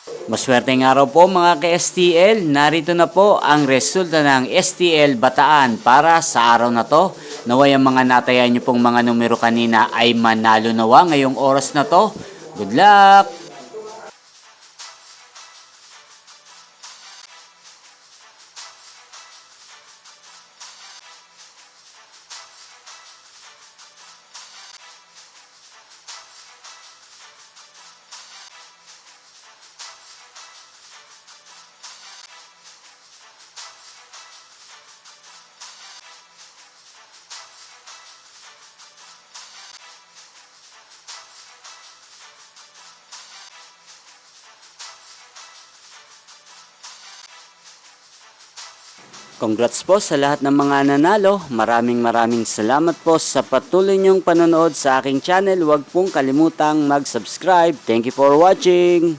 Maswerteng araw po mga ka-STL, narito na po ang resulta ng STL Bataan para sa araw na to. Naway ang mga natayan nyo pong mga numero kanina ay manalo nawa ngayong oras na to. Good luck! Congrats po sa lahat ng mga nanalo. Maraming salamat po sa patuloy niyong panonood sa aking channel. Huwag pong kalimutang mag-subscribe. Thank you for watching.